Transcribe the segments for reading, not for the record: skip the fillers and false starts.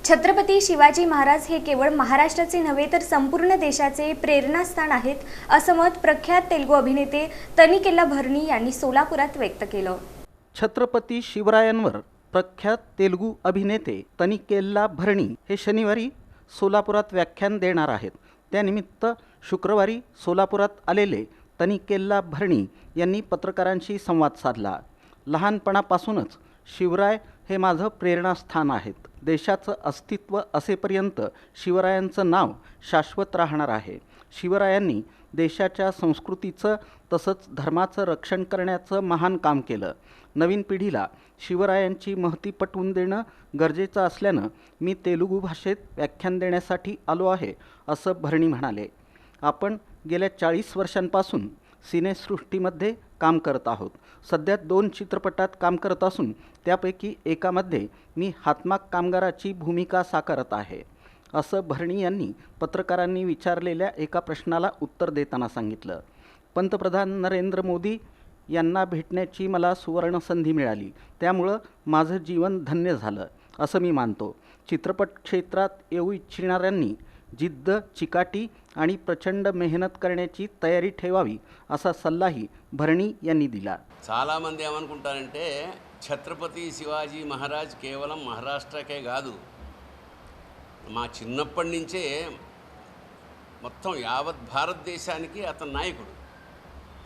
छत्रपती शिवाजी महाराज हे केवळ महाराष्ट्राचे नव्हे तर संपूर्ण देशाचे प्रेरणास्थान आहेत, असं मत प्रख्यात तेलुगू अभिनेते तनिकेल्ला भरणी यांनी सोलापुरात व्यक्त केलं. छत्रपती शिवरायांवर प्रख्यात तेलुगू अभिनेते तनिकेल्ला भरणी हे शनिवारी सोलापुरात व्याख्यान देणार आहेत. त्यानिमित्त शुक्रवारी सोलापुरात आलेले तनिकेल्ला भरणी यांनी पत्रकारांशी संवाद साधला. लहानपणापासूनच शिवराय हे माझं प्रेरणास्थान आहेत. देशाचं अस्तित्व असेपर्यंत शिवरायांचं नाव शाश्वत राहणार आहे. शिवरायांनी देशाच्या संस्कृतीचं तसंच धर्माचं रक्षण करण्याचं महान काम केलं. नवीन पिढीला शिवरायांची महती पटवून देणं गरजेचं असल्यानं मी तेलुगू भाषेत व्याख्यान देण्यासाठी आलो आहे, असं भरणी म्हणाले. आपण गेल्या 40 वर्षांपासून सिनेसृष्टीमध्ये काम करत आहोत. सध्या 2 चित्रपटात काम करत असून त्यापैकी एकामध्ये मी हातमाग कामगाराची भूमिका साकारत आहे, असं भरणी यांनी पत्रकारांनी विचारलेल्या एका प्रश्नाला उत्तर देताना सांगितलं. पंतप्रधान नरेंद्र मोदी यांना भेटण्याची मला सुवर्ण संधी मिळाली, त्यामुळं माझं जीवन धन्य झालं असं मी मानतो. चित्रपट क्षेत्रात येऊ इच्छिणाऱ्यांनी जिद्द, चिकाटी आणि प्रचंड मेहनत करण्याची तयारी ठेवावी असा सल्लाही భరణి यांनी दिला. చాలామంది ఏమనుకుంటారంటే ఛత్రపతి శివాజీ మహారాజ్ కేవలం మహారాష్ట్రకే కాదు, మా చిన్నప్పటి నుంచే మొత్తం యావత్ భారతదేశానికి అతను నాయకుడు.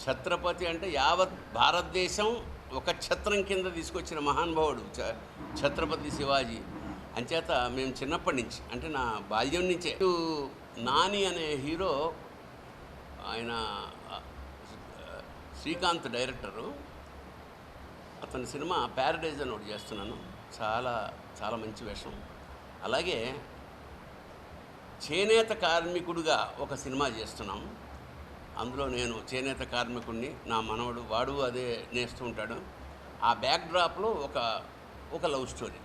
ఛత్రపతి అంటే యావత్ భారతదేశం ఒక ఛత్రం కింద తీసుకొచ్చిన మహానుభావుడు ఛత్రపతి శివాజీ. అంచేత మేము చిన్నప్పటి నుంచి అంటే నా బాల్యం నుంచే నాని అనే హీరో, ఆయన శ్రీకాంత్ డైరెక్టరు, అతని సినిమా ప్యారడైజ్ అని ఒకటి చేస్తున్నాను. చాలా చాలా మంచి వేషం. అలాగే చేనేత కార్మికుడిగా ఒక సినిమా చేస్తున్నాం. అందులో నేను చేనేత కార్మికుడిని, నా మనవడు వాడు అదే నేస్తూ ఉంటాడు. ఆ బ్యాక్డ్రాప్లో ఒక లవ్ స్టోరీ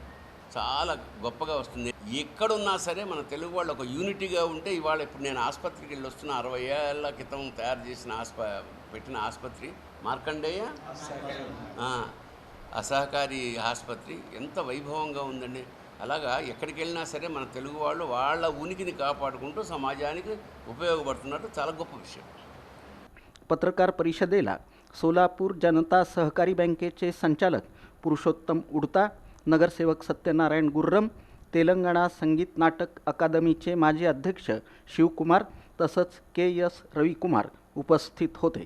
చాలా గొప్పగా వస్తుంది. ఎక్కడున్నా సరే మన తెలుగు వాళ్ళు ఒక యూనిటీగా ఉంటే, ఇవాళ ఇప్పుడు నేను ఆసుపత్రికి వెళ్ళి వస్తున్న 60 ఏళ్ల క్రితం తయారు చేసిన పెట్టిన ఆసుపత్రి మార్కండేయ అసహకారి ఆసుపత్రి ఎంత వైభవంగా ఉందండి. అలాగా ఎక్కడికి వెళ్ళినా సరే మన తెలుగు వాళ్ళు వాళ్ళ ఉనికిని కాపాడుకుంటూ సమాజానికి ఉపయోగపడుతున్నట్టు చాలా గొప్ప విషయం. पत्रकार परिषदेला सोलापूर जनता सहकारी बँकेचे संचालक पुरुषोत्तम उडता, नगरसेवक सत्यनारायण गुर्रम, तेलंगणा संगीत नाटक अकादमीचे माजी अध्यक्ष शिवकुमार तसंच KS रविकुमार उपस्थित होते.